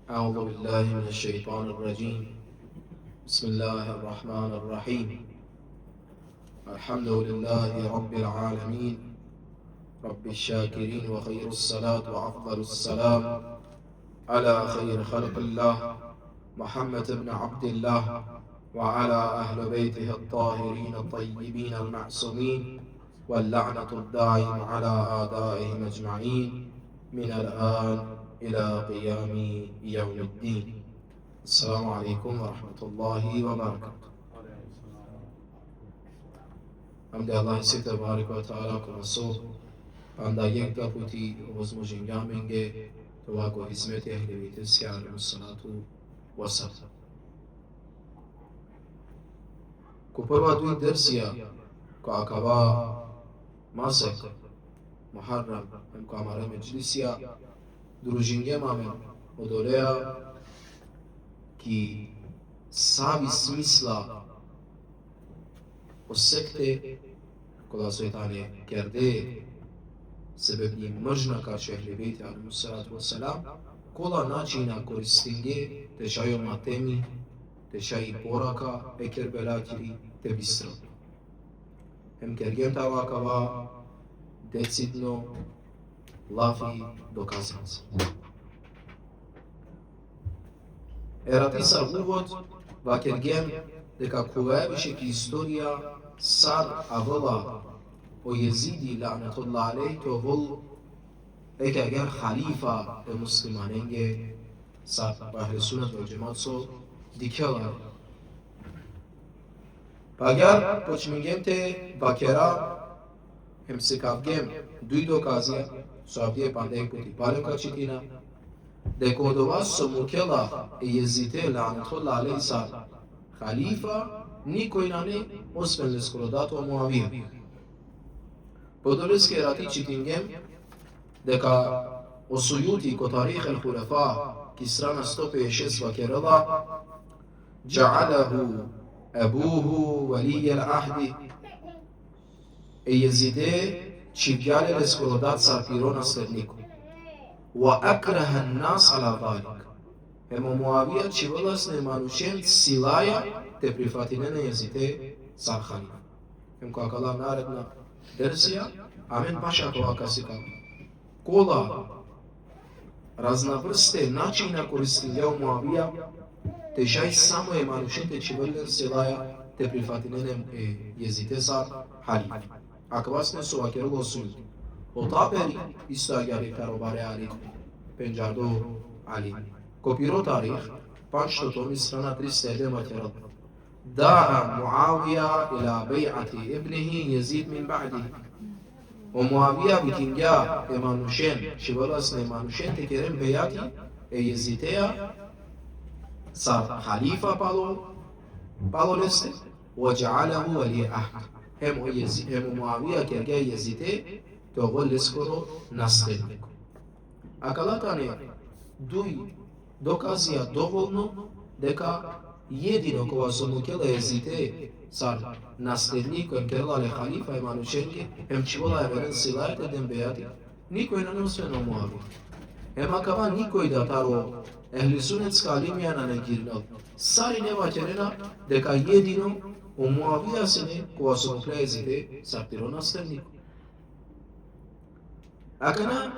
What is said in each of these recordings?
أعوذ بالله من الشيطان الرجيم. بسم الله الرحمن الرحيم. الحمد لله رب العالمين، رب الشاكرين، وخير الصلاة وأفضل السلام على خير خلق الله محمد بن عبد الله وعلى أهل بيته الطاهرين الطيبين المعصومين، واللعنة الدائم على أعدائهم أجمعين من الآن إلى قيام يوم الدين. السلام عليكم ورحمة الله وبركاته. Hamdi Allahi se tebareke ve taala konaso, anda yekta puti возможња менге това го хизмет ехли бейте си алейхи салату ва салам. Ко прва дуи дерсија ко акава масек Muharram ко амаре меджлисија дружиње маме одолеа ки сави смисла o sekte koda su etane kerde sebebni mržna ka që ehli bejti alaihi salatu wassalam koda načina koristinge te çajo matemi te çaji poraka e Kerbela kiri te bistro hem kergem ta vakava decidno lafi dokazanci eratisa uvod va kergem дека кога беше ки историја сар авала о Језиди лаънатуллаҳ алейҳ то вол еке агар халифа е муслиманенге сар ба аҳли суннат ва ҷамоат со дикела агар почмингемте бакера хемсикавгем дуи доказија соабдие пандек пути балека читина дека одова со мукела е Језите лаънатуллаҳ алейҳ сар халифа никој на не освен лескородато Муавија. Подолески рати читингем дека осујути ко тарих ел хулефа ки страна 156 вакерала джаалаху абуху валиј ел ахди е Језиде чивјале лескородат сарпиро наследнико ва акраха нас ала залик. Емо Муавија чиволасне манушен силаја те прифатине на Језите сар халифа. Ем која кала наредна дерсија, амен паша која касика. Кола разнаврсте начина користилја Муавија, те шај само е манушен те чиволен силаја те прифатине на Језите сар халифа. Аквасне со акерло сују. Отапери исто агјари каробаре али, пенџардо али. Копиро тарих, панчто томи страна 301 материал. Даа Муавија ила бейати ибнихи Језид мин баъди. О Муавија викингја еманушен, шиволасне еманушен те керем бејати е Језитеја сар халифа пало лесте, ва ҷаалаху вали ахд. Хем Муавија кергја Језите, того лескоро наследник. Акалатане дуи доказија доволно дека једино кога со мукела Језите сар наследник кој керлале халифа е манушенке ем чивола е верен силајте ден бејати никој на не освен Муавија. Ема кава никој да таро ехли сунетска алимија на негирнал сари не ваќерена дека једино о Муавија се не кога со мукела Језите сар пиро наследник. Акана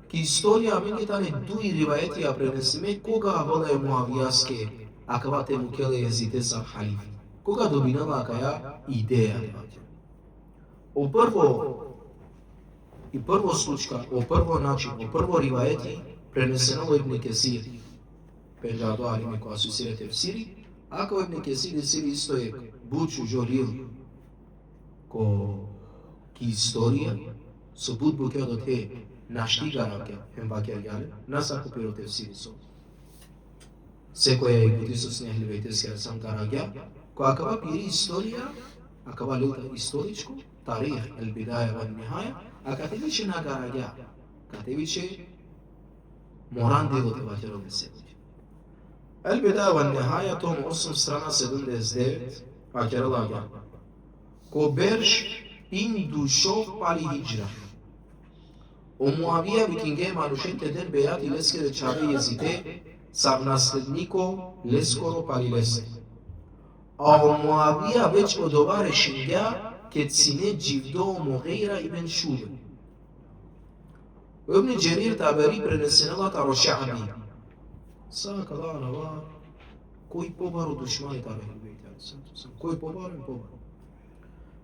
ки историја менге тане дуи ривајетија пренесиме кога воле Муавијаске акавате мукеле Језите сар халифа. Кога добинала акаја идеја. О прво случка, о прво начин, о прво ривајети пренесено во Ибн Кесир. Пенџардо алиме која су сирете в Сири, ако Ибн Кесир сири исто е бучу жорил ко ки историја со буд букеодот е наштигараке hem bakергале наса копиро тефсири со секоја и будисос нехли вејтескер сам карагја која акава пири историја акава лута историчко тарих ел бидаја ва ниҳаја а кате више на карагја кате више моран делот е вакеро месеји ел бидаја ва ниҳаја том 8 страна 79 вакеро лагја ко берш индушов пали хиджра O Muavija vikingema rušente den bejati leskere čave Jezite савнаследнико лескоро пари лесне. А Муавија веќе од ова решенја ке сине Дживдо Мугира ибн Шубе. Ибн Џерир Табери пренесенелата Рошаби. Са кала нава кој побар од душманите кој побар и побар.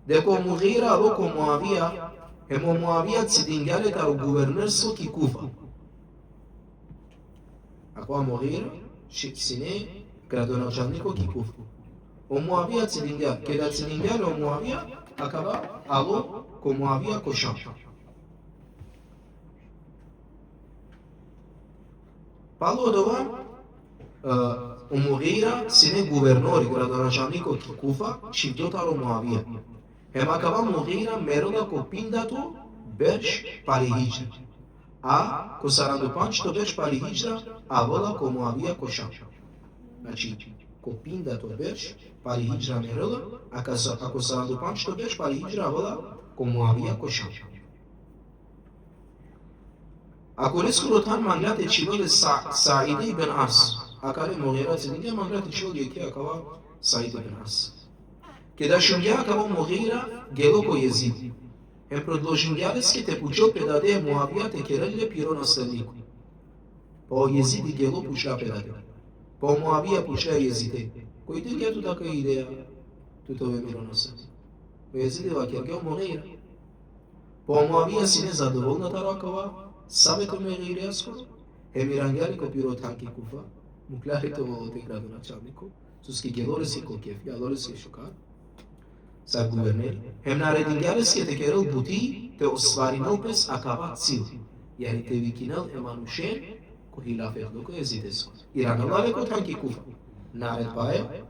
Деко Мугира локо Муавија, емо Муавија цидингјале таро гувернерство ки Куфа. Ако Мугира сине градоначалнико ки Куфа. O Muavija цидингјал, кеда цидингјал о Muavija, акава ало ко Muavija ко Шам. Пало од ова, о Мугира сине гувернори, градоначалнико ки Куфа, шивдотаро Muavija. Ема кава Мугира мерила ко пиндато беш пари хиджра. А ко сарандупанчто беш пари хиджра, а вола ко Muavija ко Шам. Значи, ко пиндато беш пари хиджра мерила, ако сарандупанчто беш пари хиджра, вола ко Muavija ко Шам. Ако лескоро тан манглате чивале Саиде ибн Ас, акаре Мугира цидингја манглате чивале јеке акава Саиде ибн Ас. Кеда шунгја акава Мугира гело ко Језид. Ем предложингјалески те пучо педаде Муавија те кереле пиро наследнико. По Језид и гело пучла педаде. По Муавија пучла Језиде. Кој те гето така идеја? Тутове миро наследнико. По Језиде вакергео Мугира. По Муавија си не задоволна таракава, Сабето Мугира скоро, емирангјали ко пиро танки Куфа, мукларите во те градоначалнико, суски гелореси ко кеф, гелореси шукар, са гувернери, наредингјалески те керел бути, те остваринал пес акава цил, јани те викинал еманушен ко хилафет доко Језидеско. Ирангалале ко танки Куфа. Наредба е,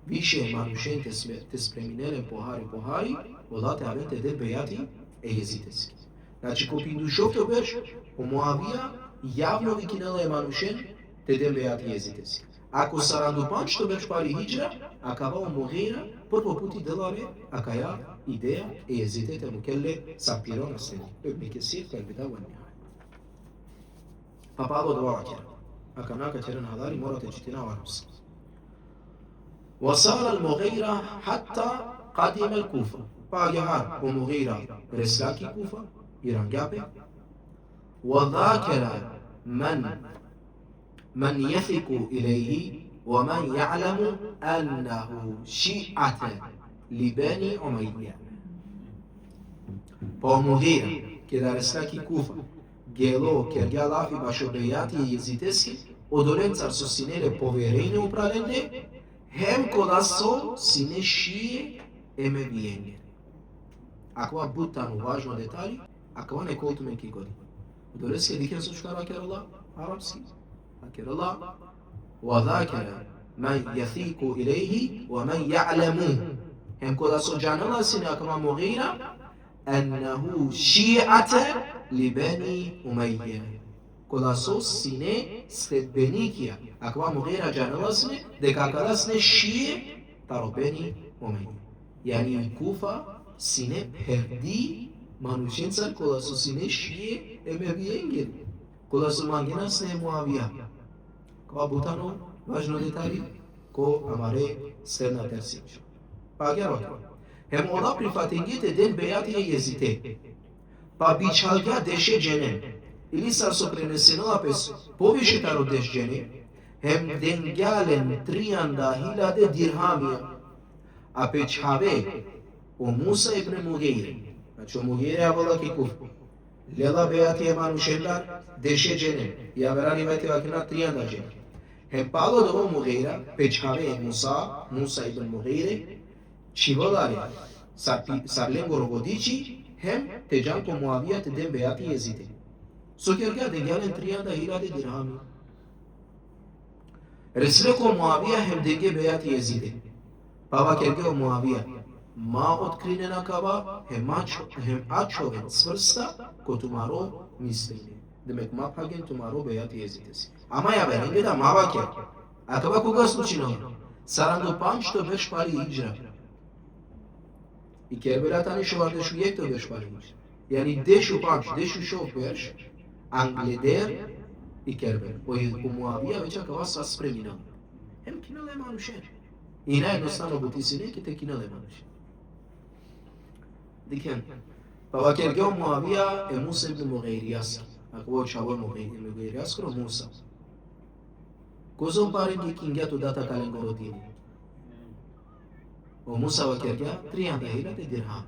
више еманушен те спреминелен похари, волате авен те де бејати Језидески. Значи, ко пиндушовто беш, о Муавија јавно викинела еманушен те де бејати Језидески. Ако сарандупанчто беш пари хиджра, акава о Мугира прво пути деларе, акаја идеја Језидете му келе са пиро наследник. Ибн Кесир калбида ва ниҳаја. Папало два акера. Ака нака терен хадари морате читина вармс. وصار المغيرة حتى قدم الكوفة. باجهار ومغيرة رسلاكي كوفة إيرانجابي وذاكر من يثق إليه ومن يعلم أنه شيعة لبني أمية. ومغيرة كده رسلاكي كوفة гело кергјалафи башобејати језитески, одолен цар со синеле поверејне управлене, хем коласо сине шие емевијење. Аква бутану важно детали, аква не колтумен ки годи. Одолески дикен со шкара керала арабски, акерала وذاكر من يثيق إليه ومن يعلم هم коласо џанала сине аква Мугира أنه شيعة لبني أمية. коласо сине след Беникија, аква Мугира џанала сине дека каласне шие таро Бени Умејја. Јани Куфа сине перди манушенцар коласо сине шие емевијенгел. Коласо мангена сне Муавија. Ква бутано важно детали ко амаре следна терсинча. Пагјавака. Hem ola prifatingite den bejati Језите. Pa biçalga deşe cene. Ili sa soprenesenala pes povişe taro deş cene. Hem dengalen trianda hilade dirhamia. A peçhave o Musa ibn Mugire. Znači o Mugire avala ki kuf. Lela bejati emanuşellar deşe cene. Ya verani veti vakina trianda cene. Hem palo do o Mugire peçhave Musa ibn Mugire Чивалари, сарленго рогодичи, хем теджан ко Муавија те ден бејати Језите. Со кергја денгјален 3000 дирхами. Ресле ко Муавија хем денге бејати Језите. Пава кергја Муавија, ма откринена кава, хем ачовен сврста, ко тумаро мислење. Демек ма паген тумаро бејати Језите си. Ама ја беренге да мава кер. А кава кога случино? Сарандупанчто беш пари хиджра. И кербелатани шовардешу јекто беш пари. Јани дешу панч, дешу шов беш, англедер и Кербел. У Муавија веќе кога са спреминал. Hem кинале манушен. И наједноставно бутисине ке те кинале манушен. Дикен, па вакергео Муавија е Муса ибн Мугайријас. Ако во чавол Мугайријас кро Муса. Козом паренги кингјато дата каленгородини. О Муса вакергеа 300.000 дирхам.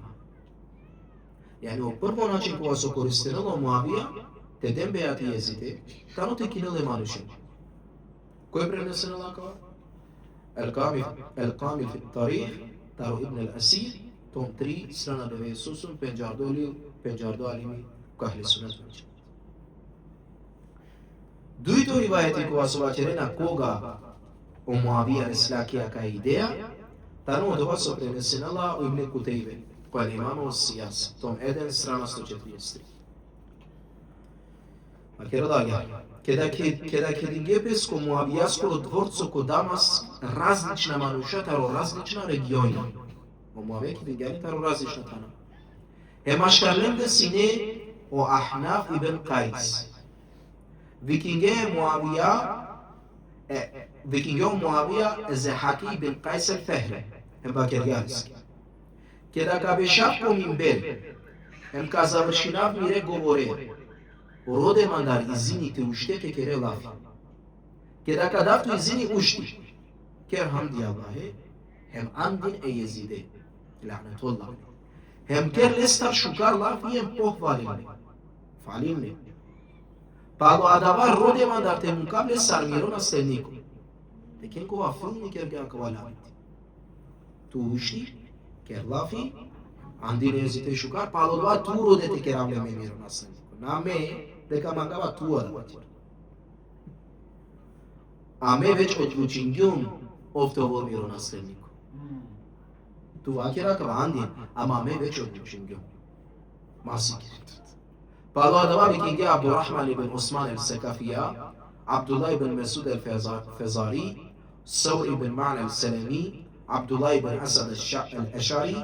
Јани о прво начин кога се користирало Муавија, те ден беат језите, тамо те кинале манушен. Кој пренесено лакава? Ел-Камил фи Тарих, Таро ибн Ал-Асир, том 3, страна 98, Пенџардо Алими, Кахли Сунат. Дуито ривајети кога се ваќерена кога о Муавија реслакија кај идеја, тамо од ова се пренесенала у Ибн Кутейбе, која е имамо Сияс, том 1, страна 143. А кеда кедингепеско Муавијаско дворцо ко Дамас различна мануша таро различна региони. О Муавија кедингени таро различна тана. Е машкарленде сине о Ахнаф ибн Кајс. Викинге Муавија е Зехаки ибн Кајс el-Фехри. Hem Бакерјански. Кеда ка бешав по минбер, hem ка завршинав мире говоре, роде мандар изините уште ке кере лафи. Кеда ка дафту изини ушти, кер хамди Аллахе, hem andin e Yezide, la'natullah. Hem ker lestar шукар лафи, hem pohvalilne. Falilne. Пало адава роде мандар те мукабле сармиро на стелнико. Текен кова филми кер га кавалавит. Tu ушти, кер лафи, andin e Yezide шукар, пало два ту роде те керавле me miro na stелнико. Na me, дека мангава туа да батир. А ме веќе одлучингјум овтовол миронаследнико. Това ќе ракава андин, ама ме веќе одлучингјум. Масикир. Пало адава викинге Абдурахман ибн Осман el-Секафија, Абдулла ибн Месуд el-Фезари, Саур ибн Ма'n el-Селеми, Абдулла ибн Асад el-Ешари,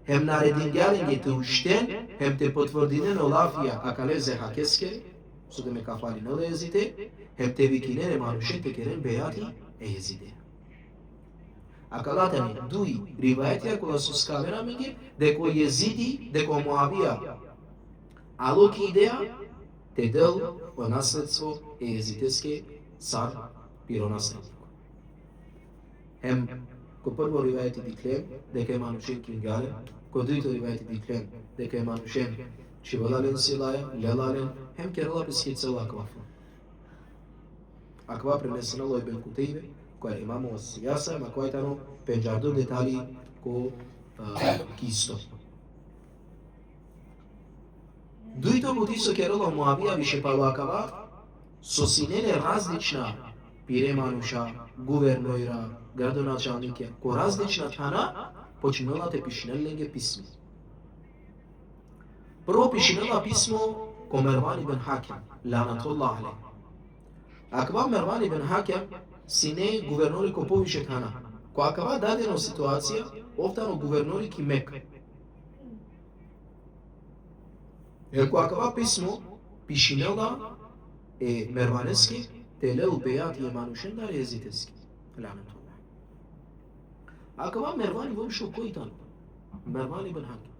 hem naredingalenge te ushten, hem te potvrdinen olafia akale zehakesке, su de me kafalinele jezite, hem te vikinere manushen te keren bejati e jezide. Akalatani dui rivayetja kola su skavera mingi, deko jezidi, deko Muavija, alo ki ideja, te del o nasledstvo e jeziteske car pironasledniku. Hem ko prvo rivajeti diklem, дека е манушен кингален, ко двојто рivajeti диклем, дека е манушен чивалален силаја, лелален, хем керала бисхицела аквафа. Аква пренесена ло Ибн Кутейбе, која имамо Сияса, ма која тано Пенџардо детали ко кисто. Дуито бутисо керала Муавија више палакава, со синеле различна пире мануша, гувернойра, градоначалнике, ко различна тана, починала те пишнеленге писми. Прво пишнела писмо ко Мерван ибн Хакем, ланатуллах алейх. Аква Мерван ибн Хакем сине гувернори ко повише тана, ко акава дадено ситуација, офтано гувернори ки Мека. Ко акава писмо пишнела е Мерванески, телел бејат е манушен да резитески. Ланатуллах. Акава Мервани вомшо кој тано? Мервани ибн Хакем.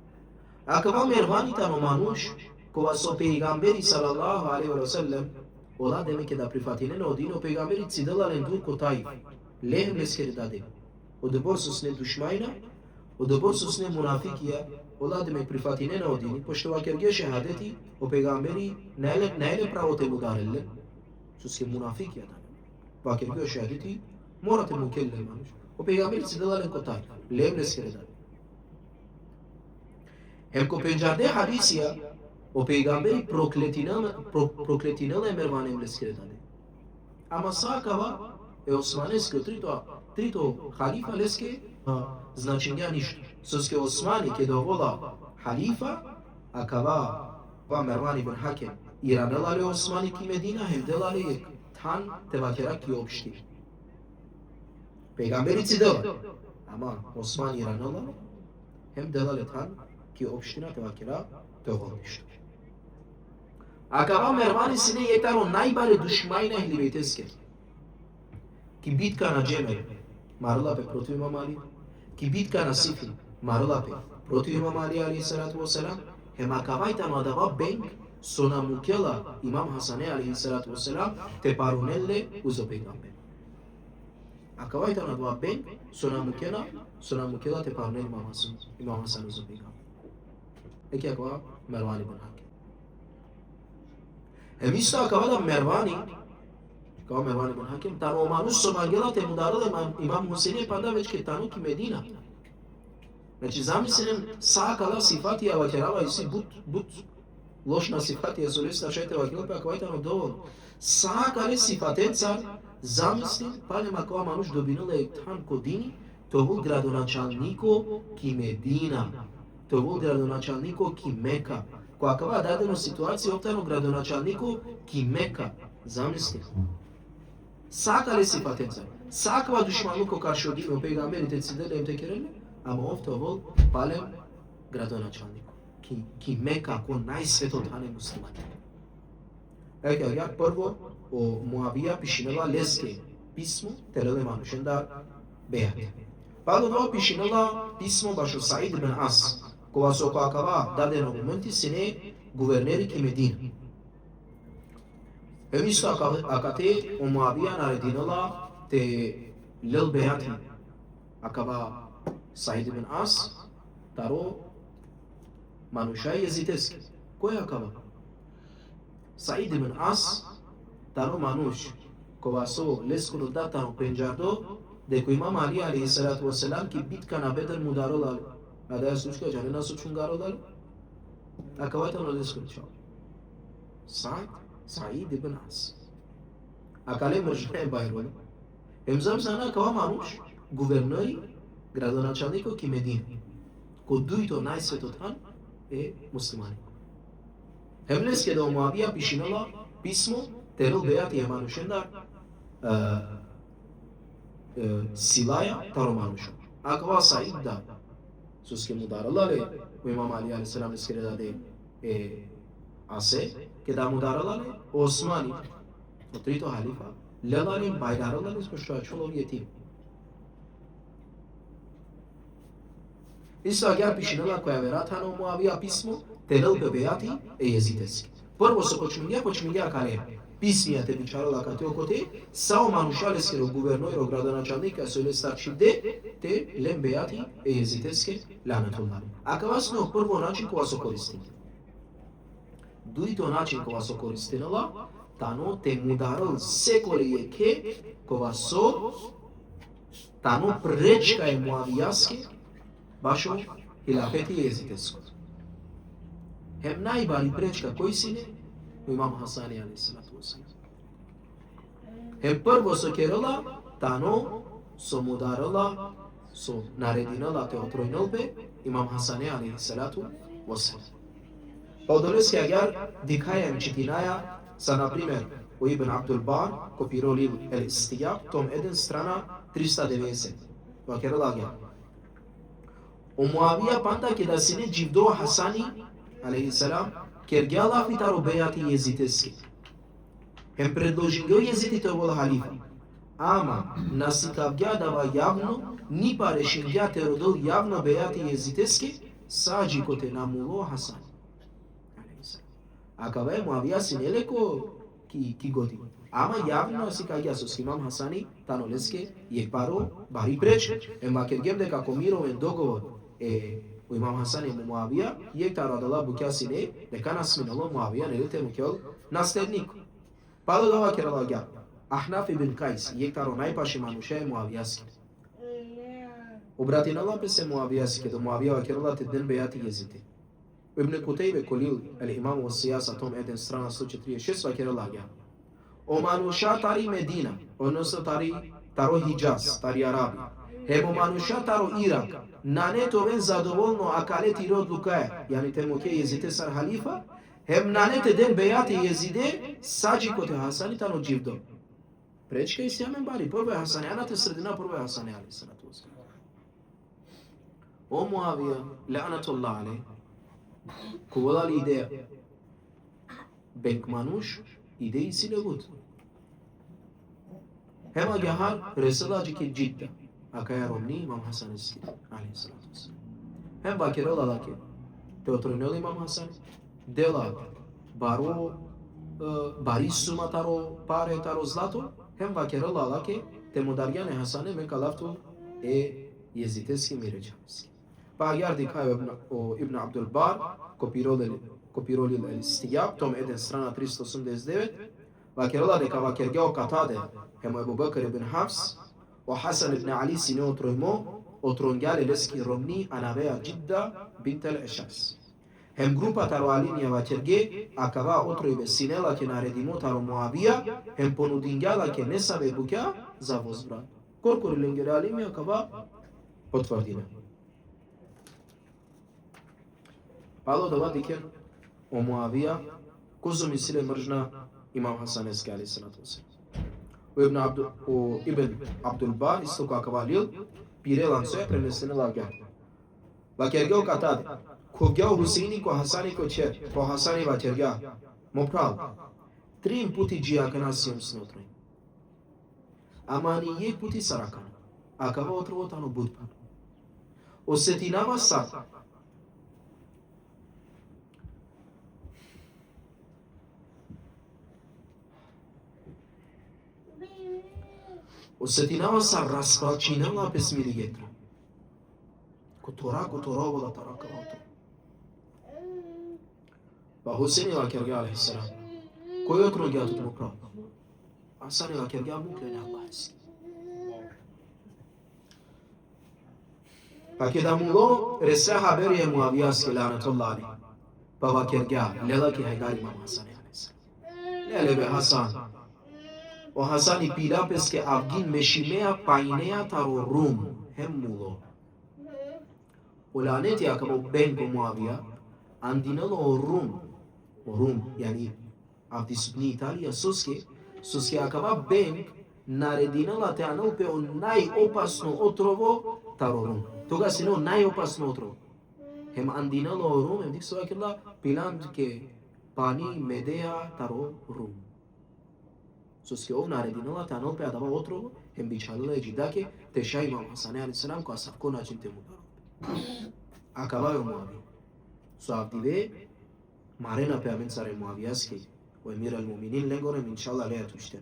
Акава Мервани тано мануш, кога со пејгамбери салаллаху алейхи ва саллем, ола демеке да прифатине на одино пејгамбери циделален дур ко тај, лехем лескери даде. Одебор со сне душмајна, одебор со сне мунафикија, ола демек прифатине на одини, пошто вакерге шехадети, о пејгамбери најле право те му дареле, со ске мунафикија да. Вакерге шехадети, морате му келле мануш. O pejgamberi cidelalen kotar, lemles keredan. Hem ko penjarde hadisia, o pejgamberi prokletinele Mervan emles keredan. Ama sakava e Osmaneske trito halifa leske značenja ništa. Soske Osmani ke dovola halifa, akava va Mervan ibn Hakem iranelale Osmani ki Medina hem delale tan tevakera ki opšti. Pejgamberi cidela, ama Osman iranala, hem delaletan ki opština tevakira dovolništa. Акава Мервани сине етаро најбаре душмајна хлибейтеске. Ки битка на Джемел, марла пе против Имам Али, ки битка на Сифин, марла пе против Имам Али алейхиссалату вассалам, хема кавајта на дава бенг со намукела Имам Хасане алейхиссалату вассалам те парунелле узо пегамбер. Акавајта на дава бенг со намукела те парунелле Имам Хасан узо пегамбер. Еки акава Мервани бен Хаким. Емисто акава Мервани бен Хаким, тану мануш со мангела те мударал Имам Хусейн панда веќе ке тану ки Медина. Значи замислен сакала сифатија вакерава и си бут лошна сифатија солиста шајте вакерава па кавајта на доволно. Сакале сифатенца замисли пале макова мануш добинале тан кодини, тоа градоначалнико ки Медина. Тоа градоначалнико ки Мека. Која кава дадено ситуација оптано градоначалнико ки Мека. Замисли. Сакале сифатенца. Сакава душманлуко карши одиме пегамберите циделе им текереле, ама овто вол палем градоначалнико. Ки Мека ко најсветот ане муслимани. Еке, ја прво о Муавија пишинела леске писмо, тереле манушен да беат. Па до тоа пишинела писмо башо Саид бен Ас, кога со која дадено моменти сине гувернери ки Медина. Емисто акате о Муавија нарединала те лел беати, акава Саид бен Ас, таро мануша језитески. Кој акава? Саид бен Ас, таро мануш, кога со леското датано пенџардо, деко Имам Али алейхиссалату вассалам ки битка на Бедр му даролал, а да ја случка джанена со чунгародал, акавата на леското чао. Саид бен Ас. Акале мржне байроле. Емзам сана акава мануш, гувернери, градоначалнико ки Медина. Ко дуито најсветот хан е муслимани. Емлеске да Муавија пишинала писмо, терел беат и манушендар силаја таро мануша. Акава Саид да суске му даралале, у Имам Али алейхиссалам леске да даде асе, ке да му даралале Османи, од трито халифа, лелале бајдаралале со што чуло јетим. Исто агар пишинала која вератано Муавија писмо, терел беати е језитески. Прво со почмилија кале писмија те бичарала кате окоте, сао манушалеске ро гувернојро градоначалника со лестарчиде, те лем беати е језитеске ланатуллари. Акава сме прво начин кога со користи. Дуито начин кога со користинала, тано те мударал секоли еке кога со тано пречка е Муавијаске, башо хилафети језитеско. Хем најбари пречка кој сине? Имам Хасани алейхиссалату вассалам. Хем прво со керала, тано со мударала, со нарединала те отројнолбе, Имам Хасани алейхиссалату вассалам. Одолеске агар дикајам читинаја, са например, у Ибн Абдул Бар, копиролил Ел-Истијаб, том 1 страна 390. Ва керала агар. У Муавија панда ке да сине дживдо Хасани алейхиссалам, кергјала фитаро бејати језитески. Хем предложи го језитите овол халифа. Ама насикавѓа дава јавно, ни парешингја те родил јавно бејати језитески, саджи коте намуло Хасан. Акава е Муавија синелеко ки годи. Ама јавно насикавѓа со Имам Хасани, танолеске, је паро, бари преч, ема кергем дека комировен договор у Имам Хасани му Муавија, јекта радала буќа сине, дека насминало Муавија, нелите му кјол наследник. Падо дава керала гја. Ахнаф ибн Кајс, јектаро најпаши мануше е Муавијаски. Обратинала пе се Муавијаски, до Муавија керала те ден бејати језите. Ибн Кутейбе колил, имам во Сијаса, том 1 страна 146, керала гја. O manusha tari Medina, odnosno taro Hijaz, tari Arabi. Hemo manusha taro Irak, nane to ven zadovoljno akale tiro odlukaje, yani te moke jezite sar halifa, hem nane te den bejate jezide, sađi kote Hasani tano dživdo. Prečka i sjamen bari, prvo je Hasani, anate sredina, prvo je Hasani, ali salatu wasalam. O Muavija, la'natullah alej, kuvolali ideja, Benk manush ideyi silebut. Hem agahar resela ki cidda. Akaya romni İmam Hasan Eskiri aleyhissalatu vesselam. Hem bakira lalake. Teotronel İmam Hasan. Dela baro barissuma taro pare taro zlato. Hem bakira lalake. Temudarjane Hasane me kalaftu jeziteski miređanski. Pa agar dikaju Ibn Abdul Bar, kopiroli l-Istijab, tom 1 strana 389, vakerala deka vakergeo Katade, hemo Ebu Bakr ibn Hafs, o Hasan ibn Ali sine otrongale leski romni anavea Jidda bint al-Eshas. Hem grupa taro alinja vakerge, akava otro ibe sinela ke naredimo taro Muavija, hem ponudinjala ke nesave bukja za vozbran. Korkori lengere alinja akava potvrdine. Palo da vadiker o Muavija, kozu misile mržna Imam Hasan Eski alaihi salatu wasalam. U Ibn Abdul Bar isto kakva lil, pirelan soje prenesene lavga. Vakergeo Katade, Kovgeo Huseini ko Hasani ko čer, po Hasani vakerga, mo prav, 3 puti džijaka nasijom snotroj. Amani je puti sarakana, akava otrovotano budpan. Osetinava sad, osetinava sa raspalčinala pesmirijetra. Kotora vola taraka otro. Pa Huseini vakerga alaihi salam, koji otro gja tutmo prav? Hasani vakerga muklene Allah eski. Pa kada mulo rese haberi je Muavijaski lanetullah alaihi. Pa vakerga lelaki hegari Imam Hasani alaihi salam. Lelebe Hasan. O Hasani pilapeske avgin meşimea painea taro Rum hem mulo. O laneti akabo benko Muavija andinalo o Rum yani avdisupni Italija soske akaba benk naredinala te anal pe o najopasno otrovo taro Rum. Toga se no najopasno otrovo. Hem andinalo o Rum hem dik sovakilla pilant ke pani medea taro Rum. Soske ov naredinala te anal pe adava otrovo hem biçalila cidake te Šah Imam Hasan alaihi salam ko asafko način te mudaro. Acabava Muavija. So avdive marena pe avensare Muavijaski o emir al-Muminin legorem inshallah leja tušten.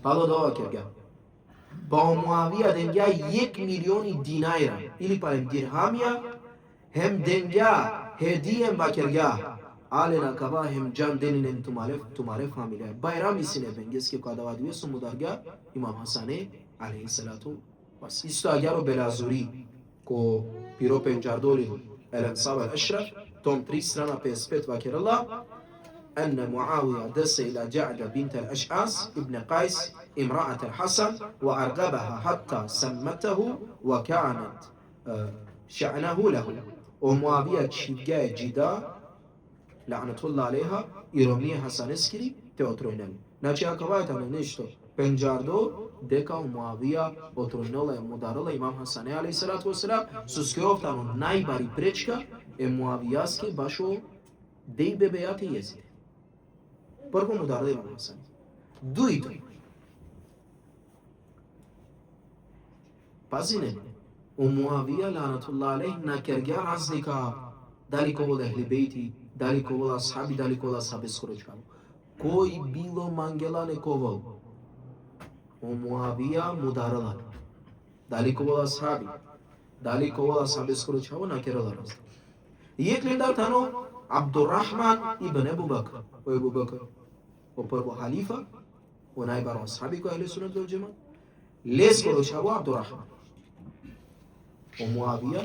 Palo dova kerga. Pa o Muavija dengja 1 milioni dinajra ili pa hem dirhamija hem dengja hedijem ba kerga. Ale nakava hem can deninen tumare familya. Bayram isine bengeske ko adava diye su mudarga İmam Hasane aleyhi salatu was. Isto agyaro belazuri ko piro penjardoli el-Ansab al-Ashraf tom 3 strana 55 vakerallah أن معاوية دس إلى جعدة بنت الأشعاث ابن قيس امرأة الحسن وأرغبها حتى سمته وكانت شأنه له ومعاوية شبجاء جدا لعنة الله عليها إيرومية حسن اسكري تأترونن ناچي أكوايتنا نشتو penjardo deka Muavija otronila je mudarila Imam Hasane alaihi salatu wasalam suskeoftano najbari prečka Muavijaske baš o dej bebejate jezite. Prvo mudarila Imam Hasane. Duito. Pazine, o Muavija lanatullah alaihi na kergja razlika daliko vol ehli bejti, daliko vol ashabi, daliko vol ashabi skoročkamo. Koji bilo mangela nekovol o Muavija mudarala. Daliko vol ashabi, daliko vol ashabi skoročkamo na kerala razlika. Yek lindar tano Abdurrahman ibn Ebu Bakr. O Ebu Bakr, o prvo halifa, o najbar ashabi ko ahli sunnat wal jamaa. Les skoročkamo Abdurrahman. O Muavija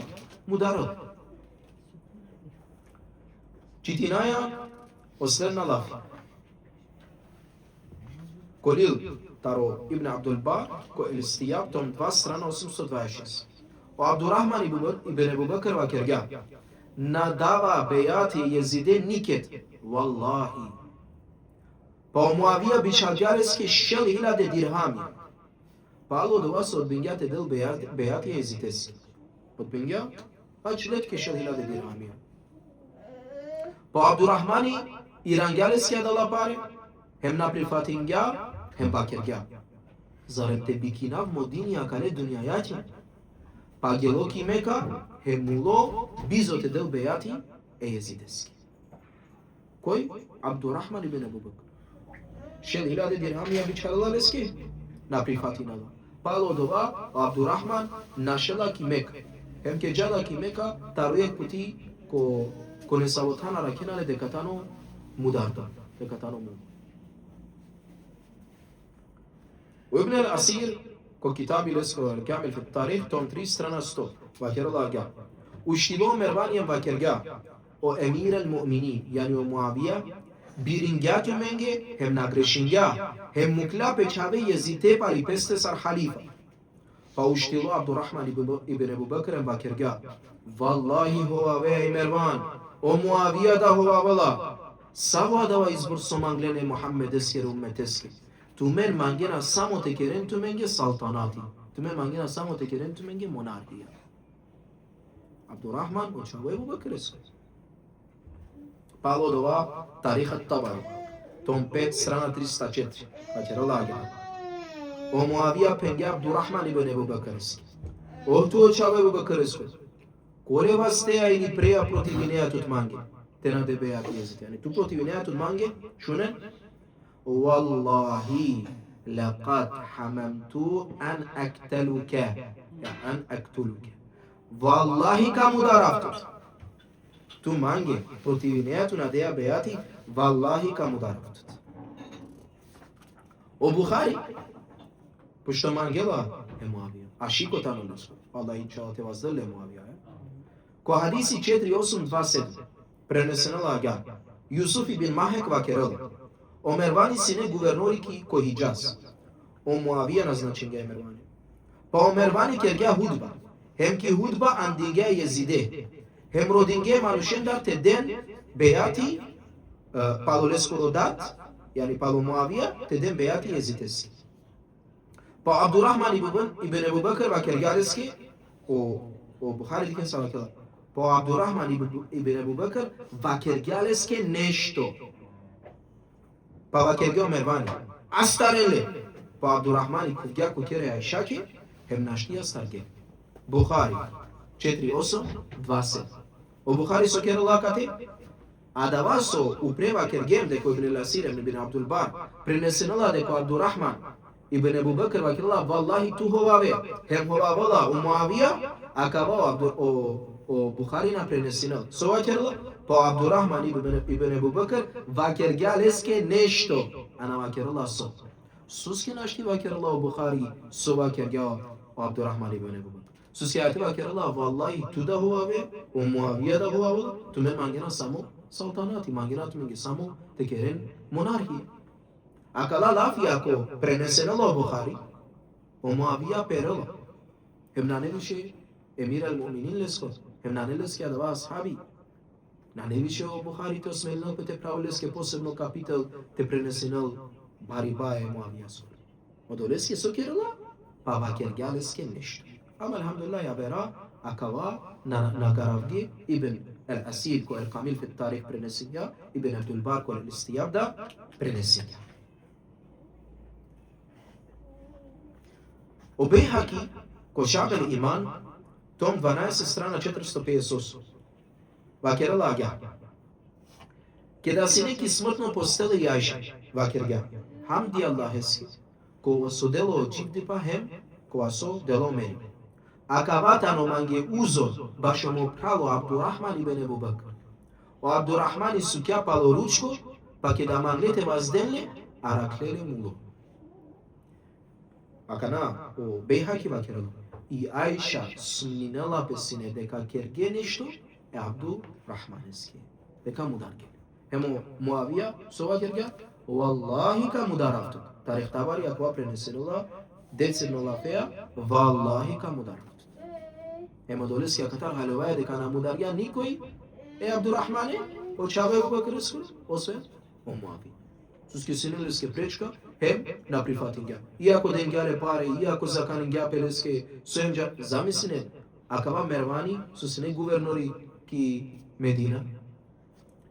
mudarala. Čitinaja osledna lafi. Kolil taro Ibn Abdul Bar ko el-Istijab tom 2 strana 826. O Abdurrahman ibn Ebu Bakr vakerga nadava bejati jezide niket wallahi. Pa o Muavija bišalgareske 6.000 dirhamija. Pa alo do vas odbinjate del bejati jeziteski. Odbinja? Pa čletke 6.000 dirhamija. Pa Abdurrahmani İrangeleskia dalla pare, hem naprifatingya, hem bakergya. Zarem te bikinav modinia care dünyaya ki, pagelo ki meka, hem mulo, bizo te del beyati, eyezideski. Koy, Abdurrahman ibn Ebu Bekr. Šel 1000 dirhamija bičarala leski, naprifatinala. Palo dova, Abdurrahman našela ki meka. Hem ke jala ki meka, tarujek puti ko ne savotana rakinale dekatano mudarda, dekatano mu. وابن الأسير كو كتاب الاسكو الكامل في التاريخ توم 3 strana 100 واكر الله قال وشتيلو مربانيا واكرجا او امير المؤمنين يعني معاويه بيرينجاتو منگه هم ناگرشينجا هم مكلا بچاوي يزيد پاري پست سر خليفه فوشتيلو عبد الرحمن ابن ابو بكر واكرجا والله هو وي مربان او معاويه دا هو والا سوا دا izbor somanglene محمد اسكر امتسكي Tumen mangena samo tekeren tumenge saltanati. Tumen mangena samo tekeren tumenge monarhiya. Abdurrahman o çavay Ebu Bekr eski. Palo dova Tarikh at-Tabari. Tom 5 strana 304. Bakera laga. O Muaviya penge Abdurrahman ibn Ebu Bekr eski. O tu o çavay Ebu Bekr eski. Kore vaste ayni preja protiv Vinea tut mange. Tena de beja pjezit. Yani tu protiv Vinea tut mange, šunen? والله لقد حممت أن أقتلك أن أقتلك والله كمدارفت تو مانجي protiviniatu na dea beati والله كمدارفت o Bukhari pošto mangela e Muavija a šiko tamo nismo Allah inšala te vazdele Muavija ko hadisi 4827 preneseno laga Yusuf ibn Mahek vakerali O Mervani sine guvernori ko Hijaz. O Muaviya назначен ga Mervani. Pa o Mervani kerga hudba. Hem ki hudba andinge Yezide. Hem rodinge marushendar te den beyati palolesko rodat, yani palo Muaviya te den beyati Yezides. Pa Abdurrahman ibn Ebu Bekr va kerga reski o Bukhari diken savakela. Pa Abdurrahman ibn Ebu Bekr va kerga reski nešto. Pa kergeo Mervani. Astarele. Pa Abdurrahmani kuvgja kukere Aishaki, hem naštija starge. Bukhari 4.8.20. O Bukhari so kere lakate, a da vaso upreva kergem de ko ibn al-Asir ibn Abdul Bar, prenesenala de ko Abdurrahman ibn Ebu Bekr vakirala, vallahi tu hovave, hem hovavala u Muaviya, akavao o Bukhari na prenesenala. So vakirala, pa Abdurrahman ibn Ebu Bekr vakergaleske nešto, ana vakirala so. Suske našti vakirala o Bukhari, so vakerga o Abdurrahman ibn Ebu Bekr. Suske ati vakirala, vallahi tu da hovave, o Muaviya da hovave, tu men mangena samo saltanati, mangena tu mengi samo tekeren monarhiya. Akala lafia ko prenesenala o Bukhari, o Muaviya perala. Hem naneviše emir al-mu'minin lesko, hem naneleske adava ashabi. Na neviše o Bukhari to smelno ko te pravleske posebno kapital te prenesenal bariba e Muaviya so. Odoleske so kerala, pa vakergaleske nešto. Ama alhamdulillah ya vera akava na garavgi ibn al-Asid ko al-Kamil fi tarikh prenesinja, ibn Abdul Bar ko al-Istiyab da prenesinja. O Bejhaki ko Šab al-Iman, tom 12 strana 458. Vakera laga. Kada se neki smrtno postele Ajša, vakerga. Hamdi Allah eski. Ko so delo čivdipa hem, ko so delo meni. Akavatano mange uzo, baš mu pralo Abdurrahman ibn Ebu Bekr. O Abdurrahman sukja palo ručko, pa kada manglete vazdenle, araklele mulo. Akana, o Bejhaki vakera. I Ajša sumninela pesine deka kerge nešto, e Abdurrahman eski. Deka mudar gel. Hemo Muaviya sova kerga, vallahi ka mudar avtu. Tarikh Tabari akva prenesenula, decirnola fea, vallahi ka mudar avtu. Hemo doleski akatar halovaya deka na mudar gel nikoi, e Abdurrahmane, o čave Ebu Bekr eski, o sve, o Muaviya. Suske sineleske prečka, hem na prifatinga. Iako dengare pare, iako zakaninga peleske, sojenja zamisine, akava Mervani su sine guvernori ki Medina.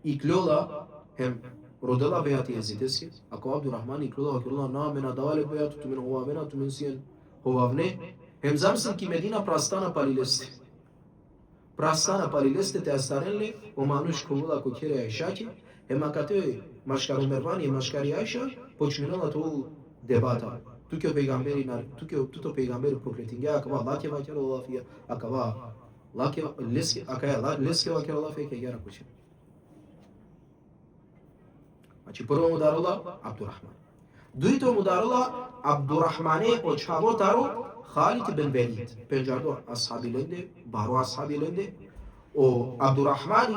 I kljola hem родела бејати езитески, ако Абдурахман и крила на мена давале бејату мен ховавена ту мен сиен ховавне, hem замсен ки Медина прастана палилесте. Прастана палилесте те астаренле, о мануш ковула ко кире Аишаки, hem акате машкару Мервани и машкари Аиша, почнинала ту дебата. Туке пейгамбери туто пейгамбери проклетинге, акава лаке вакера лафија, акава лаке леске, акава леске вакера лафија ке гера куче. Значи прво му дарила Абдурахман. Дуито му дарила Абдурахмане од чавотаро Халид ибн Велид. Пенџардо асхабиленде, баро асхабиленде. О Абдурахмани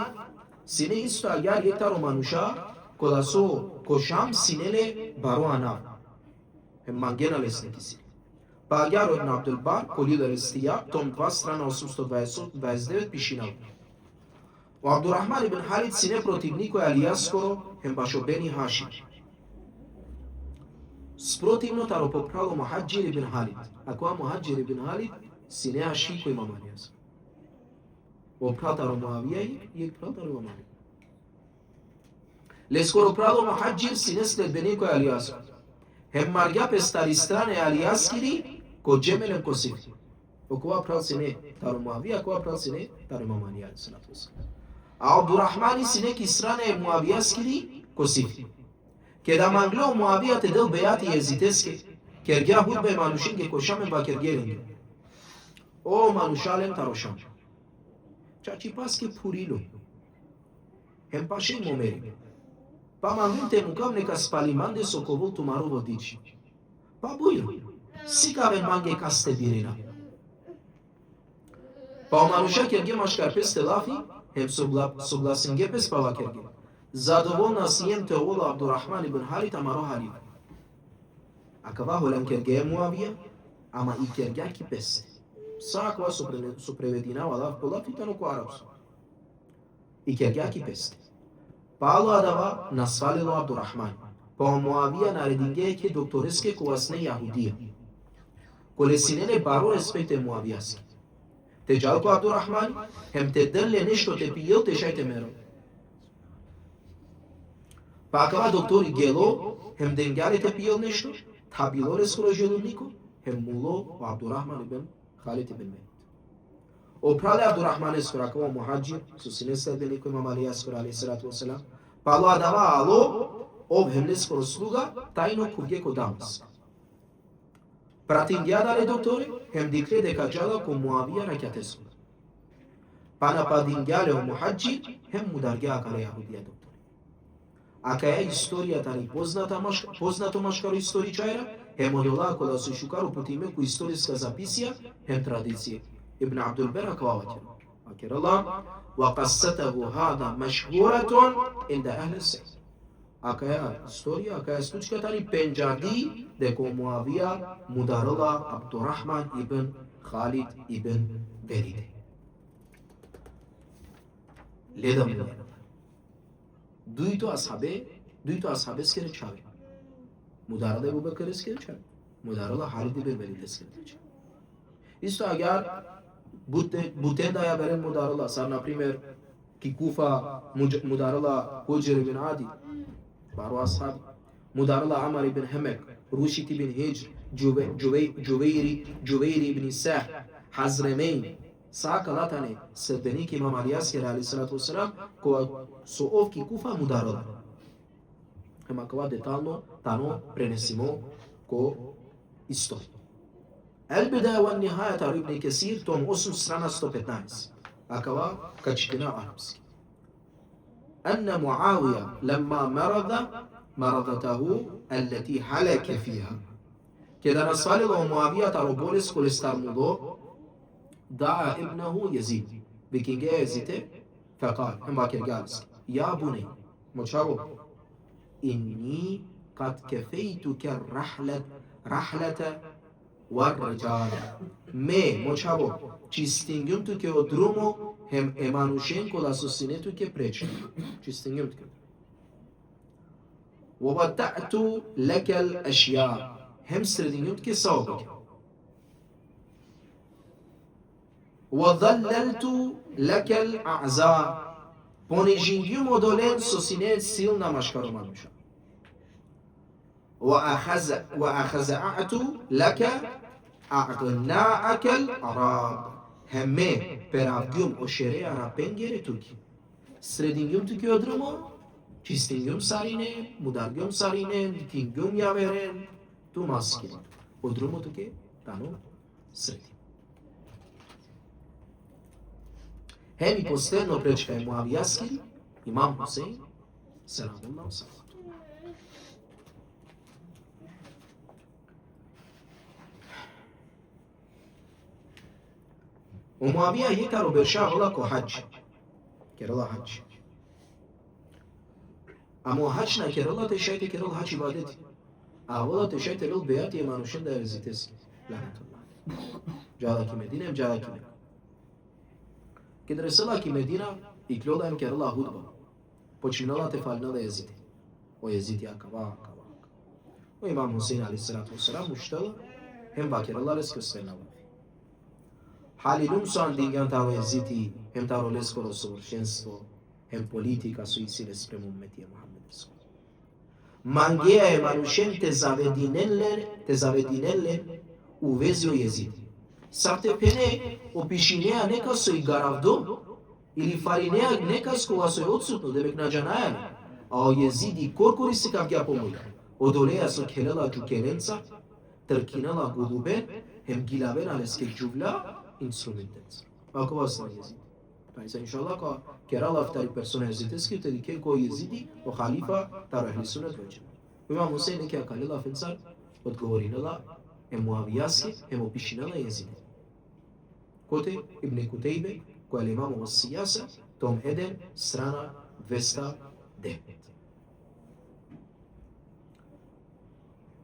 сине исто агар ектаро мануша кодасо кошам синеле баро ана. Hem mangena lesneki si. Pa agjar ibn Abdulbar kolida lestija, tom 2 strana 829 pišinal. O Abdurahman ibn Halid sine protivniku je Alijaskoro, hem baš Beni Hašim. Sprotivno taro popralo Muhađir ibn Halid. Ako Muhađir ibn Halid, sine Hašiko ima Marijas. Oprataro Muavija i prataro ima Marijas. Leskoro pralo Muhađir sine sledbeniku je Alijaskoro. Hem marja pe stari strane Alijaskiri ko Džemelem ko Sifri. Okova pral sine taro Muavija, akova pral sine taro ima Marijas. A Abdurahmani sineki strane Muavijaskiri ko Sifri. Kada mangleo Muavija te del bejati jeziteske, kergea hudbe manushinge ko Šamen ba kergelinge. O manušalem taro Šam. Čači paske purilo. Hem pašen momeri. Pa manglem te mukav neka spalimande sokovol tumaro vodiči. Pa bujro. Sikaven mange kaste birina. Pa o manuša kerge maškar peste lafi, hem soglasinge pes pava kerge. Zadovoljna sijem te ovola Abdurahman ibn Halid amaro Halid. Akava holam kerge Muavija, ama i kerga ki peste. Sakva su prevedinava lav po lafitano ko arapsu. I kerga ki peste. Pa Allah adava nasvalilo Abdurahman. Pa o Muavija naredinge ke doktoreske ko asne Jahudija. Kole sinene baro respekte Muavijaski. Te jalko Abdurahman, hem te dăle nešto te pijel te šajte mero. Pa akava doktori gelo, hem dengare te pijel nešto, ta bilo reskoro želudniku, hem mulo o Abdurahman ibn Halid ibn Velid. O prale Abdurahman eskoro akava Muhađir, su sine sledbeniku imam Ali eskoro alaih salatu wasalam, pa Allah adava alo, ob hem neskoro sluga, tajno kuge ko Damas. Pratim dale doktore, hem dikre deka jala ko Muavija rakjatesko. Pa napadingjale o Muhađir, hem mudarge akale Jahudija doktore. Aka je istorija tani poznato maškaro istoričajra, hem odolako da su šukaru putime ku istorijska zapisija, hem tradicije. Ibn Abdulber akava vakero. Vakero Allah, wa qassatahu hada mašhuratun inda ahle sejt. Aka je istorija, aka je slučka tani penđardi deko Muavija mudarala Abdurahman ibn Halid ibn Velid. Leda mudara. Duito ashabe skere çave. Mudarala Ebu Bekir skere çave. Mudarala Halid ibn Velid skere çave. Isto agar buten da ya beren mudarala, sar na primer ki Kufa mudarala Hujr ibn Adi, baro ashab, mudarala Amar ibn Hamek, Rushit ibn Hijr, Juveyri ibn Sah, Hazremein, sakalatane sedbenik Imam Ali Askeri alaih salatu wasalam, ko su ovki Kufa mudarala. Ema kava detaljno tano prenesimo ko istoriju. El-Bidaya wa Nihaya tar Ibn Kesir, tom 8 strana 115. Akava kačitina arapski. Anna Muawija lamma maradatahu allati halake fiha. Kada nasvalilo Muavija taro boles kole starmulo, da'a ibnahu Yazid. Vikinge Yazite, faqal, hem bakir galiski. Ya bunay, močavo, inni kad kefejtuke rahlata والرجال me močavo čistingim tu ke od drumo hem emanušenko la sosinetu ke preče čistingim tu ke ووضعت لك الأشياء هم سردingim tu ke saobike وظللت لك الأعزاء понижингјум одолен со сине силна машкаромануша. وأخزعت لك أغناءك العرب همه پرافگیوم o شره عربین گره توکی سردینگیوم توکی ادرمو چیستینگیوم سارینه مدارگیوم سارینه دکینگیوم یاورن تو ماسکیل ادرمو توکی تانو سردی همی پوسترنو prečkaj Muavijaski Imam Husein selamullah sallallahu. ومعاوية يكرو برشا غلق وحج كرلا حج أما حجنا كرلا تشايت كرلا حج عبادتي أولا تشايت رل بيات يمانوشن دا رزيتس لعنة الله جالك مدينة جالك مدينة كدرسلا كي مدينة إكلولا هم كرلا هدبا починала тефална језите о језити акава o имам Хусейн алейхи салату вассалам уштала hem bakirallah leskostena Halilum soan dingan taro jeziti hem taro leskoro sovršenstvo hem politika su isile spremu umetije Muhammed Rasul. Mangea je manušen te zavedinelle u vezi o jeziti. Sapte pene opišinea neka su i garavdo ili farinea neka skova su je odsutno demek nađanajani, a o jezidi korkori se kak ja pomoja. Odoleja su kelela džukelenca, trkinala guluben, hem gilavena leske džuvla, instrumentenza. Ako vas na jezidi. Pa inšallah ka kerala vtari persona jeziteski, te dike ko jezidi o halifa taro ehli sunnet veđe. Imam Husein neke akalila fensar odgovorinala hem Muavijaski, hem opišinala jezidi. Kote Ibn Kutejbe, koja je imamo vas sijasa, tom 1, strana 209.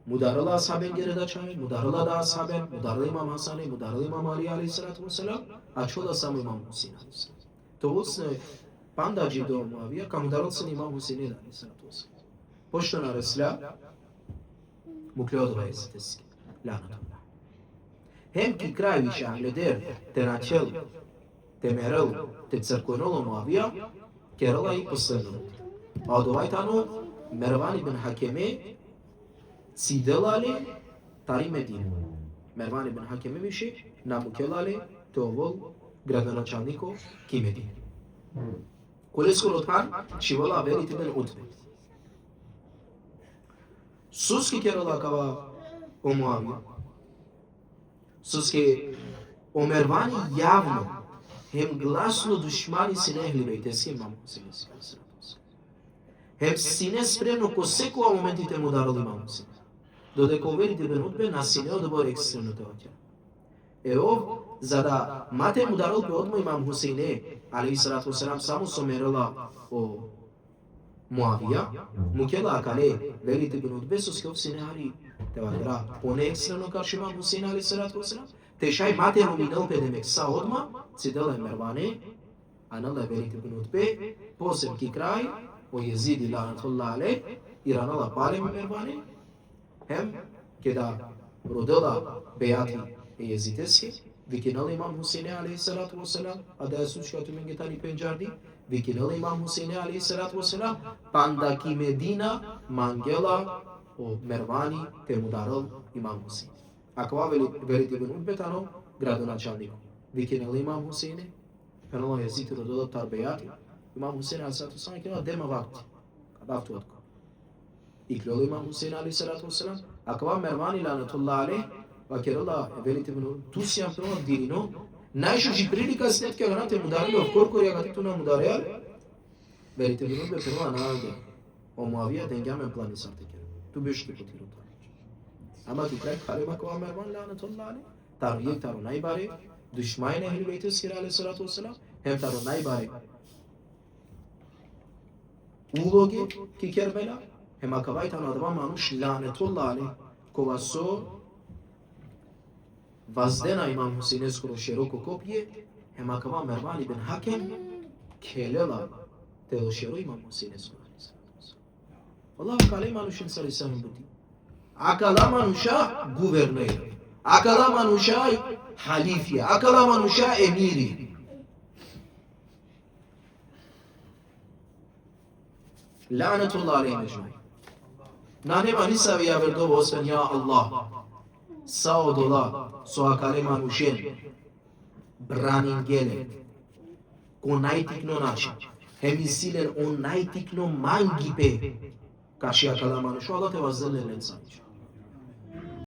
Mudarala ashaben gereda čaje, mudarala da ashaben, mudarala imam Hasane, mudarala imam Ali alaihi salatu wasalam, a čula samo imam Husein alaihi salatu. To osne pandađi do Muavija, ka mudarala sam imam Husein alaihi salatu wasalam. Pošto na resla, mukle odva jeziteski, lanatullah. Hem ki kraj više ahleder, te načel, te merel, te crkvenolo Muavija, kerala i posledno. A od ovaj tano, Mervan ibn Hakeme, Sidelale tari Medinu. Mervan ibn Hakeme više namukelale to vol gradonačelniku ki Medinu. Koleskoro tan šivola Velid ibn Utbe. Suski kerala kava o Muavija. Suski o Mervani javno hem glasno dušmani sine ehli bejteski imam Husein. Hem sine spremno ko sekova momentite mu darali imam Husein. Dodека Велид ибн Утбе на сине одбор екстремно теоќа. За да мате му дарал пе одма имам Хусейне, алейхи салату вассалам, само со мерила о Муавија, му кела акале Велид ибн Утбе со скоп сине ари тевадра, поне екстремно каш имам Хусейн алейхи салату вассалам, те шај мате му минал пе демек са одма, цидела Мерване, анала Велид ибн Утбе, посем ки крај, о Језиди ланатуллах алейх, и ранала пале Мерване, hem kada rodila bejati jeziteski, vikinali imam Husein alaihi salatu wasalam, a da je sučka tu mengetani penjardi, vikinali imam Husein alaihi salatu wasalam, pandaki Medina mangela o Mervani te mudaral imam Husein. Akva Velid ibn Utbe tano gradonačelniku. Vikinali imam Husein, penala jeziti rodila tar bejati, imam Husein alaihi salatu wasalam, kena dema vakti, kadaftu otko. İklolu İmam Hüseyin aleyhissalatu vesselam, akva Mervani lanetullah aleyh, vakirala Velid ibn Tusyan prvo dirino, najšuži prilika snetke granate mudarili of korkorija gati tu na mudarija, Velid ibn Utbe prvo anavde, o Muavija dengamen plani sarteke, tu beşti potiru tarić. Ama tu kraj khalem akva Mervan lanetullah aleyh, taru yek taru naybare, düşmayın ehli beyti skir aleyhissalatu vesselam, hem taru naybare, uloge ki Kerbela, hem akavajtan adama manuš lanetullah alejh, kova so vazdena imam Husein skoro široko kopje, hem akava Mervan ibn Hakem kelela te širo imam Husein skoro. Allah akale manuşin sarısanın buti. Akala manuşa guvernör. Akala manuşa halifiye. Akala manuşa emiri. La'netullah aleyhim ecmaîn. Na nema nisa vi averdovo osven ja Allah. Sao dola so akale manushen branin gele ko najtikno način. Hemi silen on najtikno mangipe kashi akala manushu Allah te vazzelle lensa.